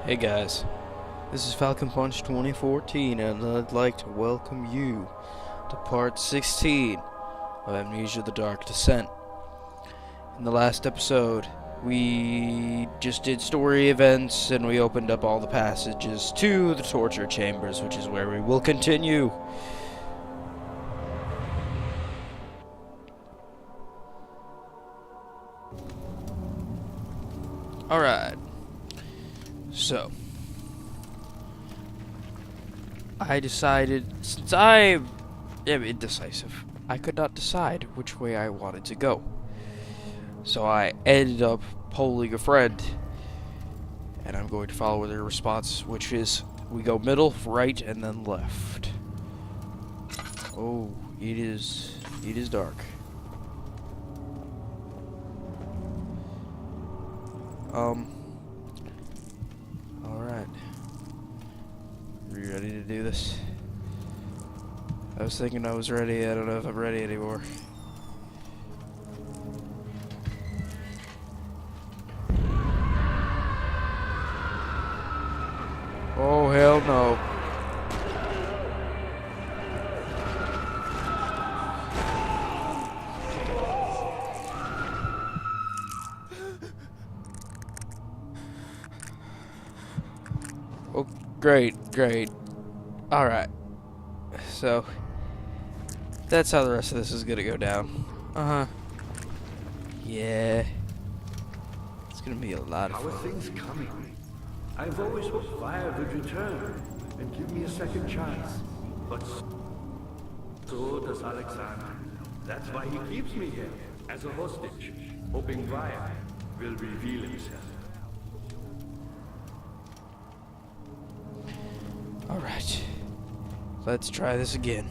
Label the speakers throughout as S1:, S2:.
S1: Hey guys, this is Falcon Punch 2014 and I'd like to welcome you to part 16 of Amnesia: The Dark Descent. In the last episode, we just did story events and we opened up all the passages to the torture chambers, which is where we will continue. Alright. So, I decided, since I am indecisive, I could not decide which way I wanted to go. So I ended up polling a friend, and I'm going to follow their response, which is we go middle, right, and then left. Oh, it is dark. Alright. Are you ready to do this? I was thinking I was ready. I don't know if I'm ready anymore. Oh, hell no. Oh, great. Alright. So, that's how the rest of this is gonna go down. Yeah. It's gonna be a lot of
S2: How are
S1: fun.
S2: things coming? I've always hoped fire would return and give me a second chance. But so does Alexander. That's why he keeps me here, as a hostage, hoping fire will reveal himself.
S1: Alright. Let's try this again.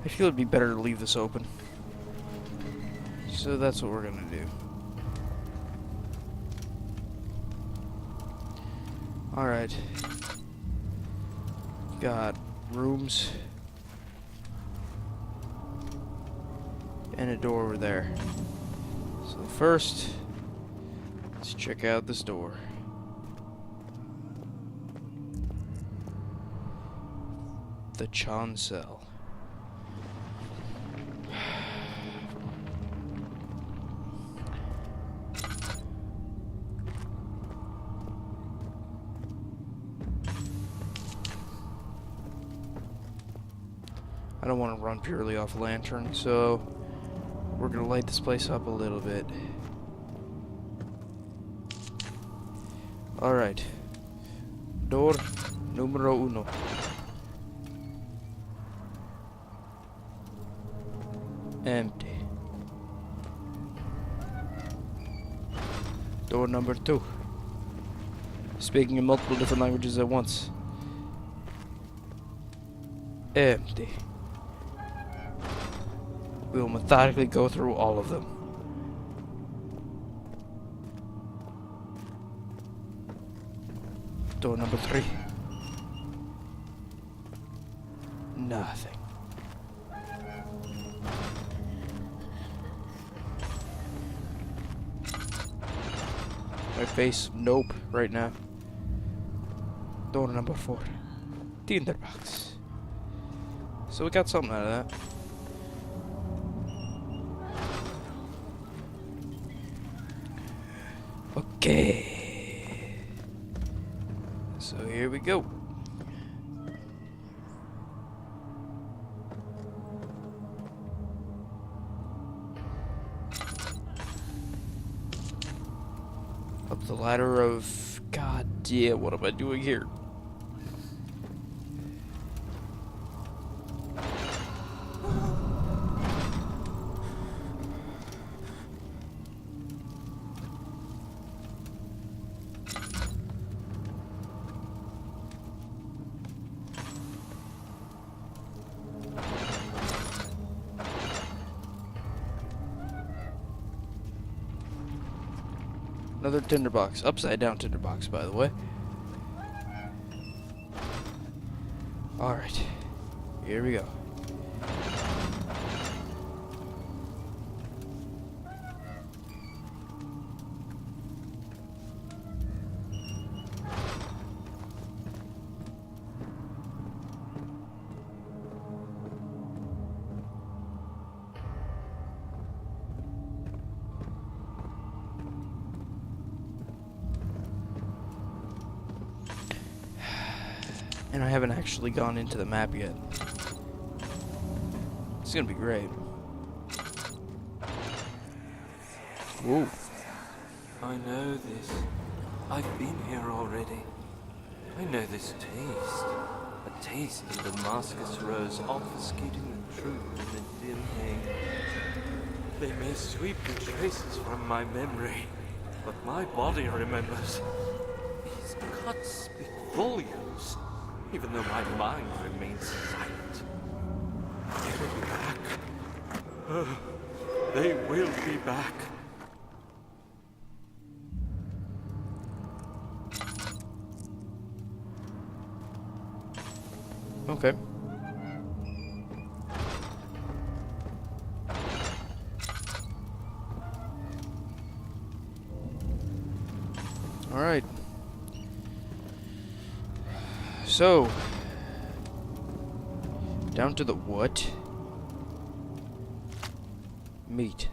S1: I feel it'd be better to leave this open. So that's what we're gonna do. Alright. Got rooms. And a door over there. So first, let's check out this door. The Chancel. I don't want to run purely off a lantern, so we're going to light this place up a little bit. Alright. Door numero uno. Empty. Door number 2. Speaking in multiple different languages at once. Empty. We will methodically go through all of them. Door number 3. Nothing. My face, nope, right now. Door number 4. Tinderbox. So we got something out of that. Okay. So here we go. Up the ladder of... God damn, what am I doing here? Another tinderbox. Upside down tinderbox, by the way. Alright. Here we go. And I haven't actually gone into the map yet. It's gonna be great. Whoa.
S3: I know this. I've been here already. I know this taste. A taste of Damascus rose obfuscating the truth in the dim haze. They may sweep the traces from my memory, but my body remembers. These cuts speak volumes, even though my mind remains silent. They will be back. They will be back.
S1: Okay. All right. So, down to the what? Meat.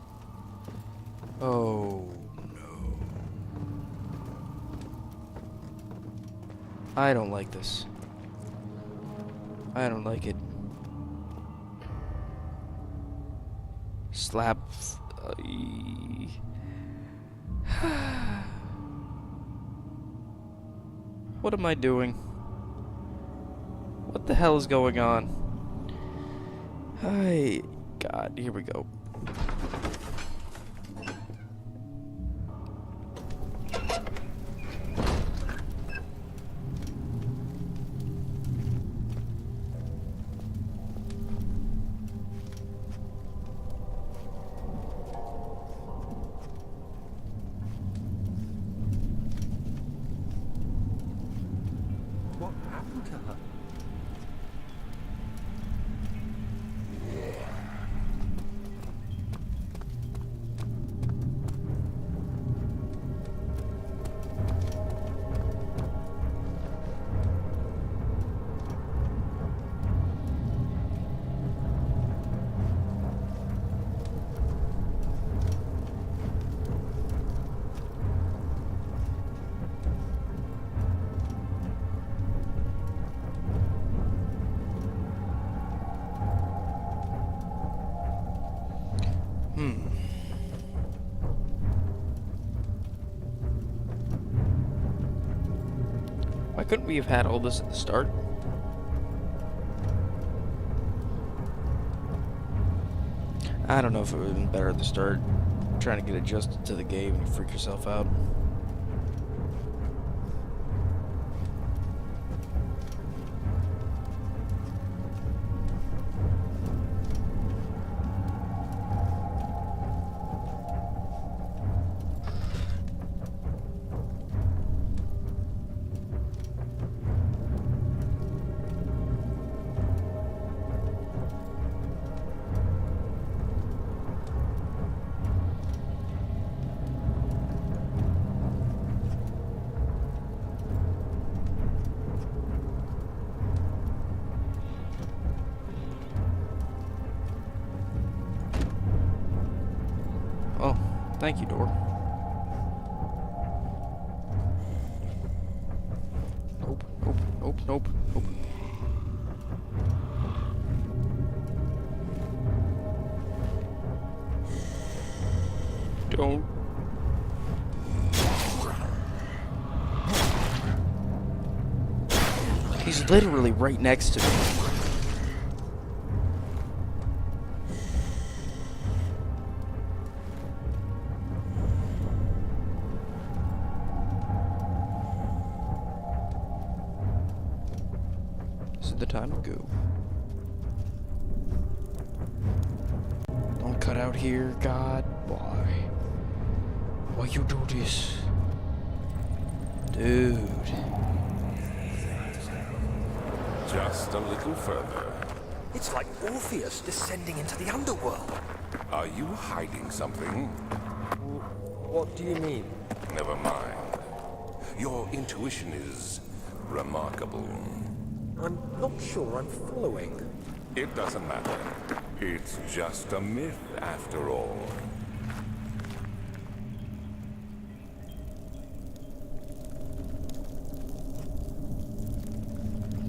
S1: Oh, no. I don't like this. I don't like it. Slap. What am I doing? What the hell is going on? Hi, God, here we go.
S3: What happened to her?
S1: Why couldn't we have had all this at the start? I don't know if it would have been better at the start. Trying to get adjusted to the game and you freak yourself out. Oh, thank you, door. Nope, nope, nope, nope, nope. Don't. He's literally right next to me. This is the time to go. Don't cut out here, God. Why? Why you do this? Dude.
S4: Just a little further.
S5: It's like Orpheus descending into the underworld.
S4: Are you hiding something?
S5: What do you mean?
S4: Never mind. Your intuition is remarkable.
S5: I'm not sure I'm following.
S4: It doesn't matter. It's just a myth after all.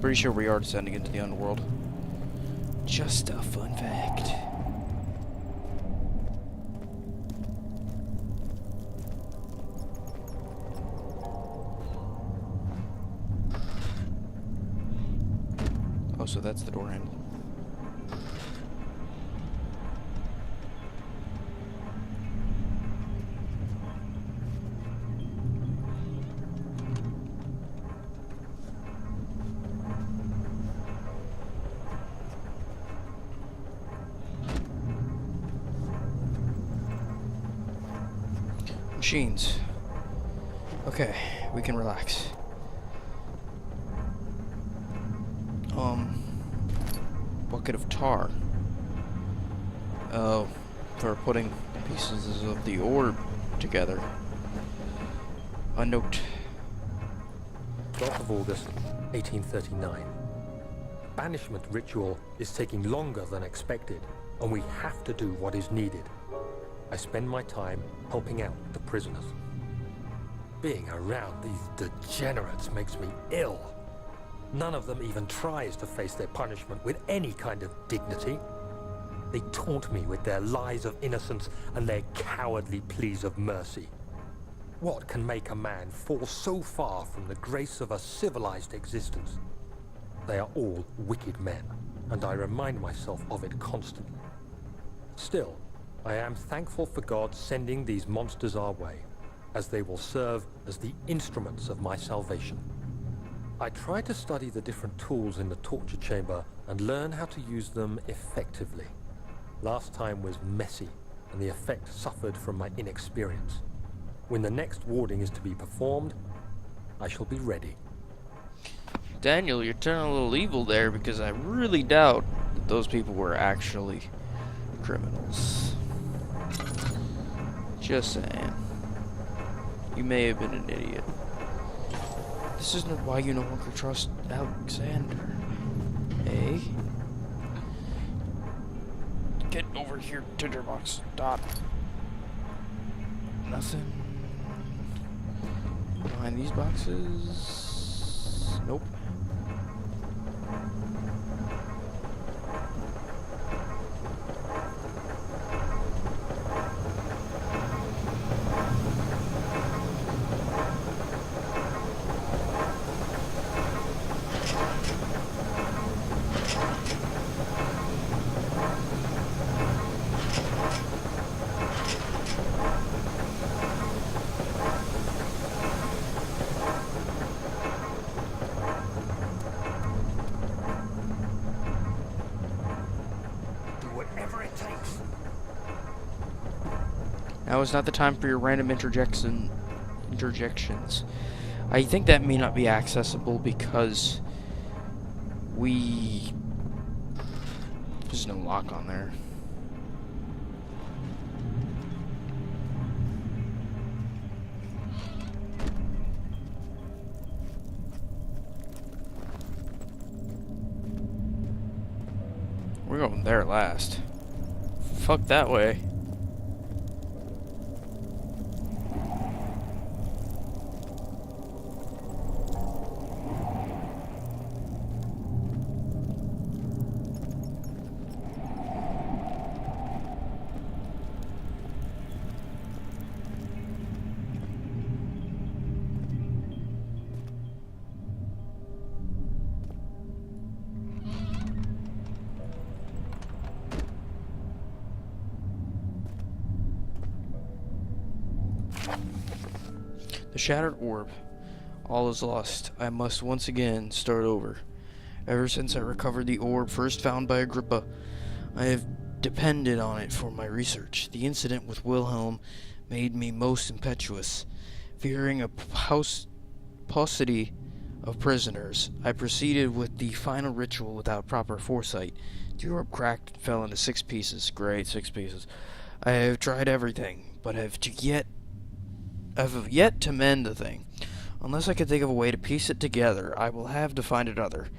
S1: Pretty sure we are descending into the underworld. Just a fun fact. Oh, so that's the door handle. Machines. Okay, we can relax. Bucket of tar. Oh, for putting pieces of the orb together. A note.
S6: 12th of August, 1839. The banishment ritual is taking longer than expected, and we have to do what is needed. I spend my time helping out the prisoners. Being around these degenerates makes me ill. None of them even tries to face their punishment with any kind of dignity. They taunt me with their lies of innocence and their cowardly pleas of mercy. What can make a man fall so far from the grace of a civilized existence? They are all wicked men, and I remind myself of it constantly. Still, I am thankful for God sending these monsters our way, as they will serve as the instruments of my salvation. I try to study the different tools in the torture chamber and learn how to use them effectively. Last time was messy, and the effect suffered from my inexperience. When the next warding is to be performed, I shall be ready.
S1: Daniel, you're turning a little evil there, because I really doubt that those people were actually criminals. Just saying. You may have been an idiot. This isn't why you no longer trust Alexander. Eh? Get over here, Tinderbox. Stop. Nothing. Behind these boxes. Nope. Now is not the time for your random interjections. I think that may not be accessible because there's no lock on there. We're going there last. Fuck that way. The shattered orb. All is lost. I must once again start over. Ever since I recovered the orb first found by Agrippa, I have depended on it for my research. The incident with Wilhelm made me most impetuous. Fearing a paucity of prisoners, I proceeded with the final ritual without proper foresight. The orb cracked and fell into 6 pieces. Great, 6 pieces. I have tried everything, but have yet to mend the thing. Unless I can think of a way to piece it together, I will have to find another.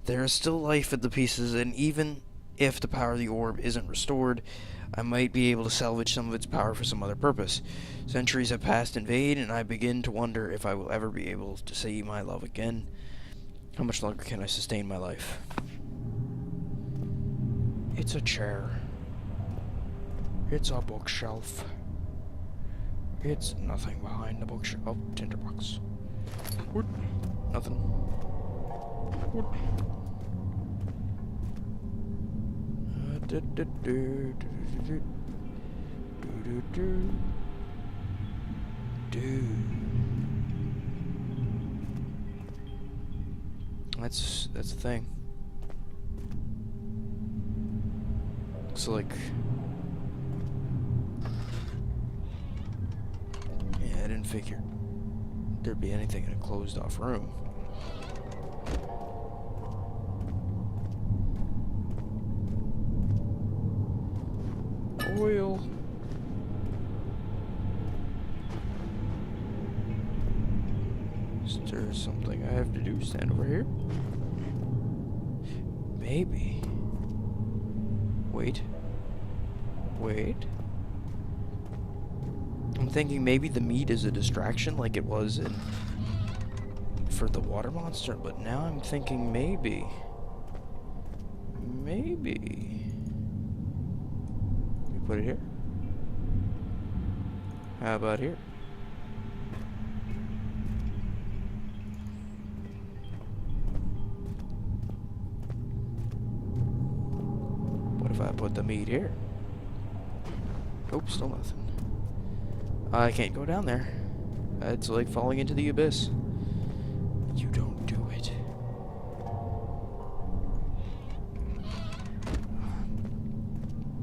S1: There is still life in the pieces, and even if the power of the orb isn't restored, I might be able to salvage some of its power for some other purpose. Centuries have passed in vain, and I begin to wonder if I will ever be able to see my love again. How much longer can I sustain my life? It's a chair. It's a bookshelf. It's nothing behind the bookshelf. Oh, tinderbox. What? Nothing. What? That's the thing. Looks like, yeah, I didn't figure there'd be anything in a closed off room. Oil. Is there something I have to do? Stand over here? Maybe. Wait. I'm thinking maybe the meat is a distraction like it was for the water monster, but now I'm thinking maybe. We put it here? How about here? What if I put the meat here? Oops, still nothing. I can't go down there. It's like falling into the abyss. You don't do it.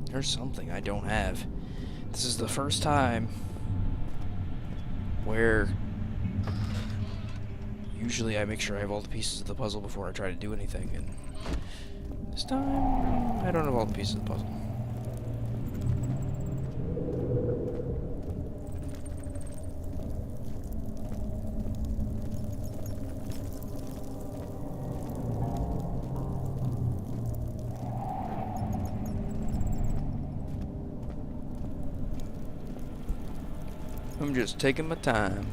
S1: There's something I don't have. This is the first time where usually I make sure I have all the pieces of the puzzle before I try to do anything, and this time I don't have all the pieces of the puzzle. I'm just taking my time.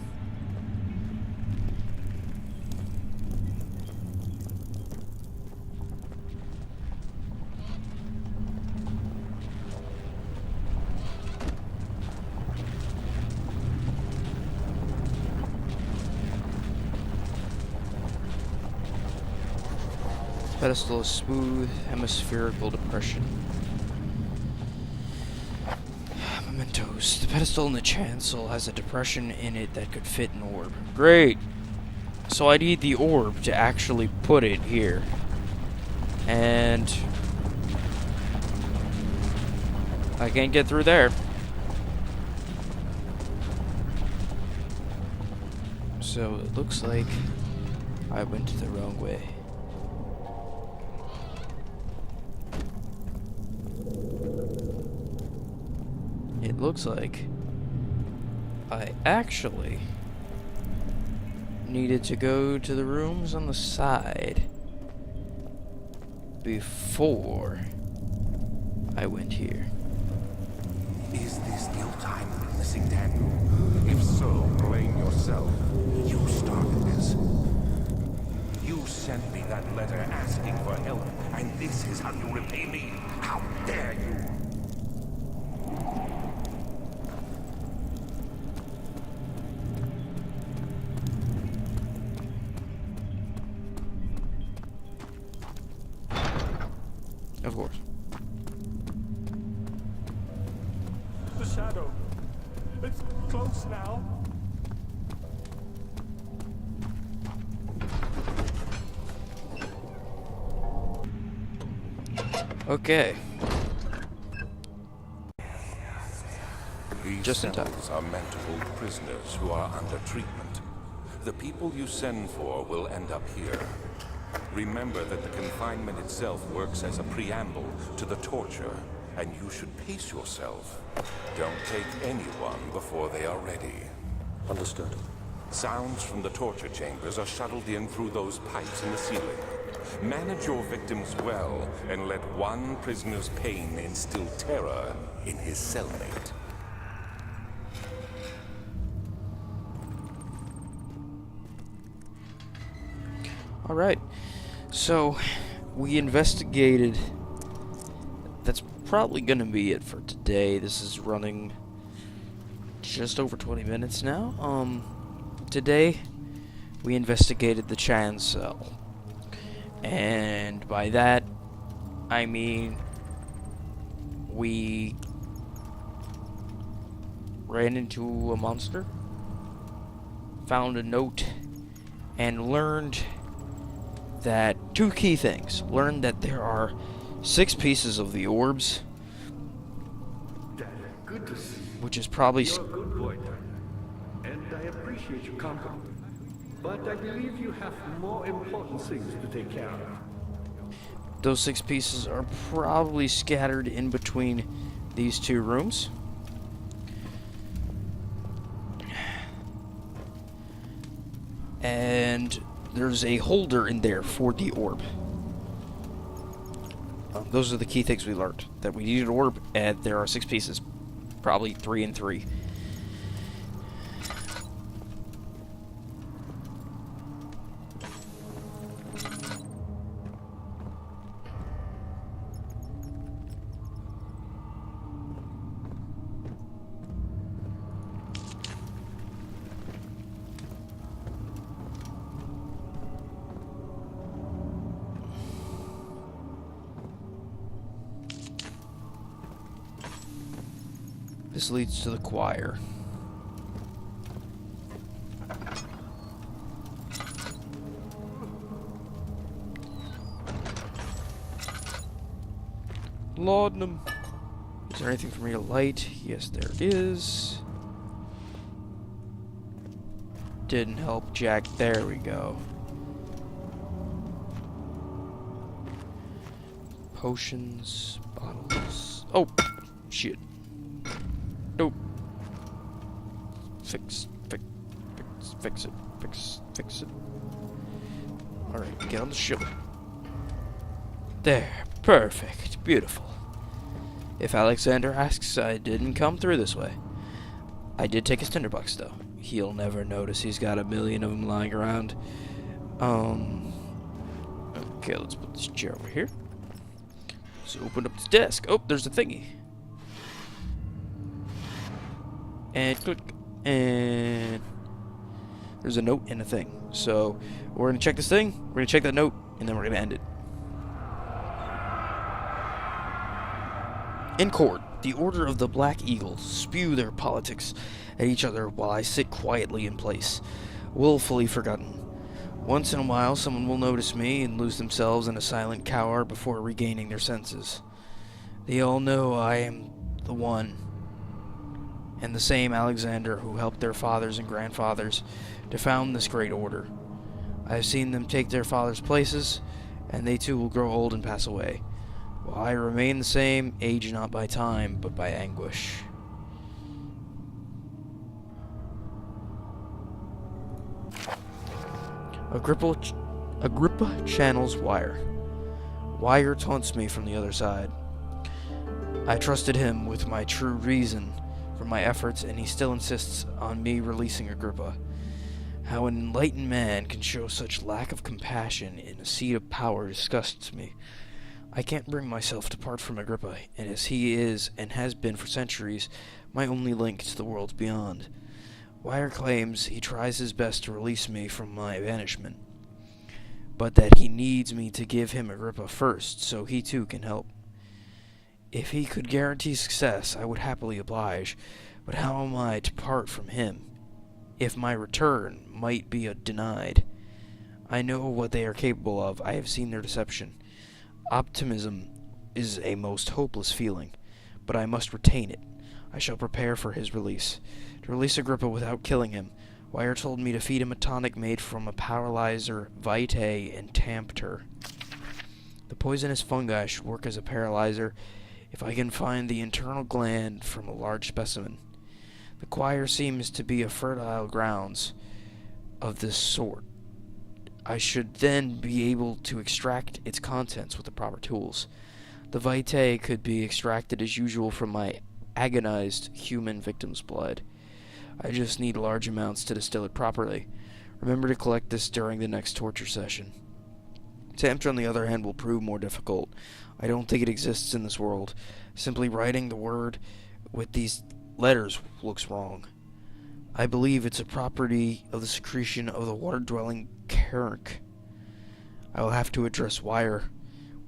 S1: Pedestal is smooth, hemispherical depression. Mementos. The pedestal in the chancel has a depression in it that could fit an orb. Great! So I need the orb to actually put it here. And I can't get through there. So it looks like I went the wrong way. It looks like I actually needed to go to the rooms on the side before I went here.
S4: Is this guilt I'm witnessing, Daniel? If so, blame yourself. You started this. You sent me that letter asking for help, and this is how you repay me? How dare you?
S1: Of course.
S2: The shadow. It's close now.
S1: Okay.
S4: These
S1: Just in time.
S4: cells are meant to hold prisoners who are under treatment. The people you send for will end up here. Remember that the confinement itself works as a preamble to the torture, and you should pace yourself. Don't take anyone before they are ready.
S6: Understood.
S4: Sounds from the torture chambers are shuttled in through those pipes in the ceiling. Manage your victims well, and let one prisoner's pain instill terror in his cellmate.
S1: Alright, so we investigated. That's probably going to be it for today. This is running just over 20 minutes now. Today we investigated the Chancel. And by that, I mean we ran into a monster, found a note, and learned that two key things. Learned that there are 6 pieces of the orbs,
S2: Dad, good to see you.
S1: which is probably
S2: You're a good boy, Dad. And I appreciate your company. But I believe you have more important things to take care of.
S1: those 6 pieces are probably scattered in between these 2 rooms. And there's a holder in there for the orb. Those are the key things we learned. That we need an orb, and there are 6 pieces. Probably 3 and 3. This leads to the choir. Laudanum. Is there anything for me to light? Yes, there is. Didn't help Jack. There we go. Potions, bottles. Oh, shit. Nope. Fix it. Alright, get on the ship. There, perfect, beautiful. If Alexander asks, I didn't come through this way. I did take his tinderbox, though. He'll never notice he's got 1,000,000 of them lying around. Okay, let's put this chair over here. Let's open up this desk. Oh, there's a thingy. And click, and there's a note and a thing. So we're gonna check this thing, we're gonna check that note, and then we're gonna end it. In court, the Order of the Black Eagle spew their politics at each other while I sit quietly in place, willfully forgotten. Once in a while, someone will notice me and lose themselves in a silent cower before regaining their senses. They all know I am the one, and the same Alexander who helped their fathers and grandfathers to found this great order. I have seen them take their fathers' places, and they too will grow old and pass away, while I remain the same, age not by time, but by anguish. Agrippa channels Wire. Wire taunts me from the other side. I trusted him with my true reason for my efforts, and he still insists on me releasing Agrippa. How an enlightened man can show such lack of compassion in a seat of power disgusts me. I can't bring myself to part from Agrippa, and as he is, and has been for centuries, my only link to the world beyond. Wire claims he tries his best to release me from my banishment, but that he needs me to give him Agrippa first, so he too can help. If he could guarantee success, I would happily oblige, but how am I to part from him, if my return might be denied? I know what they are capable of. I have seen their deception. Optimism is a most hopeless feeling, but I must retain it. I shall prepare for his release. To release Agrippa without killing him Wire told me to feed him a tonic made from a paralyzer, vitae, and tampter. The poisonous fungi should work as a paralyzer if I can find the internal gland from a large specimen. The choir seems to be a fertile grounds of this sort. I should then be able to extract its contents with the proper tools. The vitae could be extracted as usual from my agonized human victim's blood. I just need large amounts to distill it properly. Remember to collect this during the next torture session. Tampter, on the other hand, will prove more difficult. I don't think it exists in this world. Simply writing the word with these letters looks wrong. I believe it's a property of the secretion of the water-dwelling Karunk. I will have to address Wire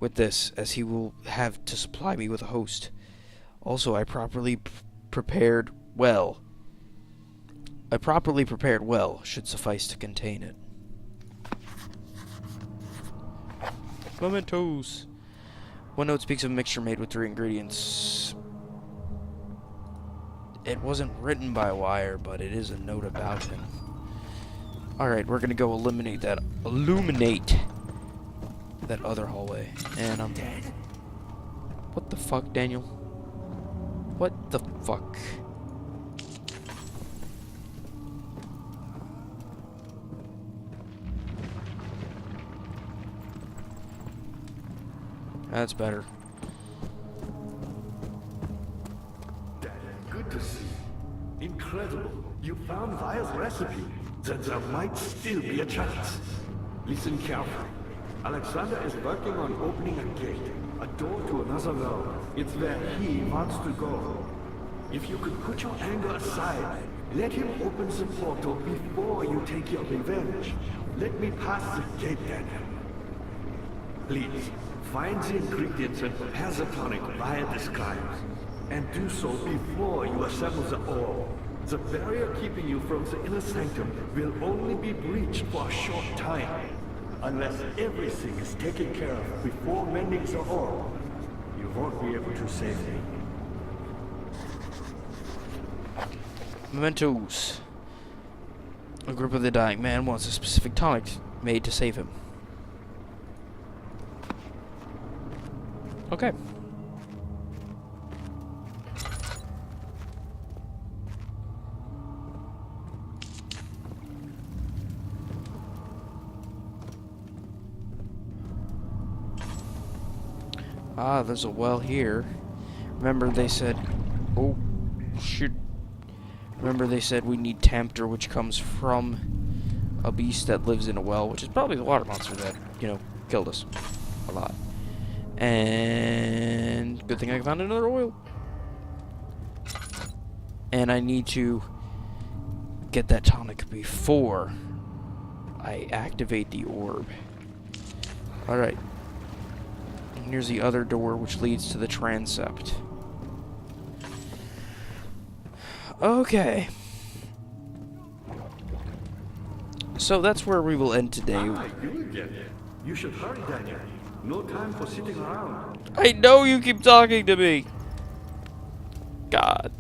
S1: with this, as he will have to supply me with a host. Also, I properly prepared well should suffice to contain it. Mementos. One note speaks of a mixture made with 3 ingredients. It wasn't written by Wire, but it is a note about him. Alright, we're gonna go illuminate that other hallway. And I'm dead. What the fuck, Daniel? What the fuck? That's better.
S2: Dad, good to see you. Incredible. You found Vire's recipe. Then there might still be a chance. Listen carefully. Alexander is working on opening a gate, a door to another world. It's where he wants to go. If you could put your anger aside, let him open the portal before you take your revenge. Let me pass the gate, Daniel. Please, find the ingredients and prepare the tonic Vire describes. And do so before you assemble the orb. The barrier keeping you from the inner sanctum will only be breached for a short time. Unless everything is taken care of before mending the orb, you won't be able to save me.
S1: Mementos. A group of the dying man wants a specific tonic made to save him. Okay. Ah, there's a well here. Remember they said... Oh, shit. Remember they said we need Tampter, which comes from a beast that lives in a well, which is probably the water monster that, killed us a lot. And good thing I found another oil. And I need to get that tonic before I activate the orb. Alright. And here's the other door, which leads to the transept. Okay. So that's where we will end today.
S2: You again. You should hurry, Daniel. No time for sitting around.
S1: I know you keep talking to me. God.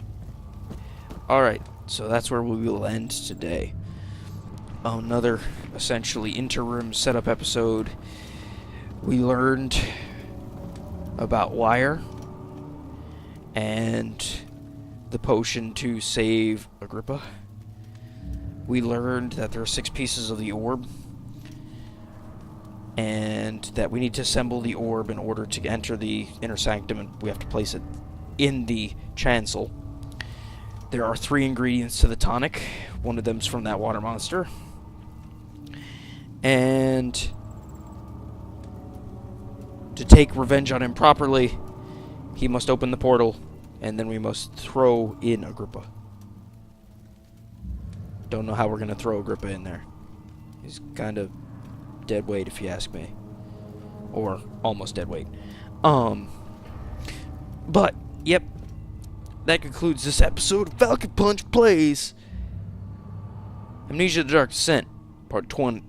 S1: Alright, so that's where we will end today. Another essentially interim setup episode. We learned about Wire and the potion to save Agrippa. We learned that there are 6 pieces of the orb, and that we need to assemble the orb in order to enter the inner sanctum, and we have to place it in the chancel. There are 3 ingredients to the tonic. One of them's from that water monster. And to take revenge on him properly, he must open the portal, and then we must throw in Agrippa. Don't know how we're going to throw Agrippa in there. He's kind of dead weight, if you ask me. Or almost dead weight. But, yep. That concludes this episode of Falcon Punch Plays Amnesia: The Dark Descent, Part 20.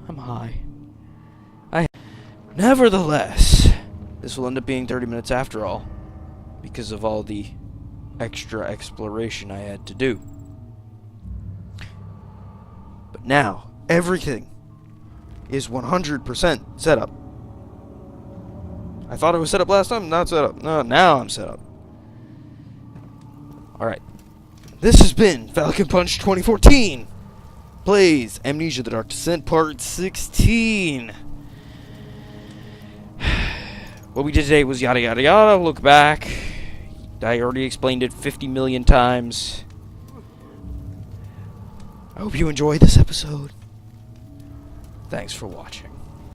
S1: I'm high. Nevertheless, this will end up being 30 minutes after all. because of all the extra exploration I had to do. But now, everything is 100% set up. I thought it was set up last time, not set up. No, now I'm set up. Alright. This has been Falcon Punch 2014. Plays Amnesia: The Dark Descent Part 16. What we did today was yada yada yada. Look back. I already explained it 50 million times. I hope you enjoyed this episode. Thanks for watching.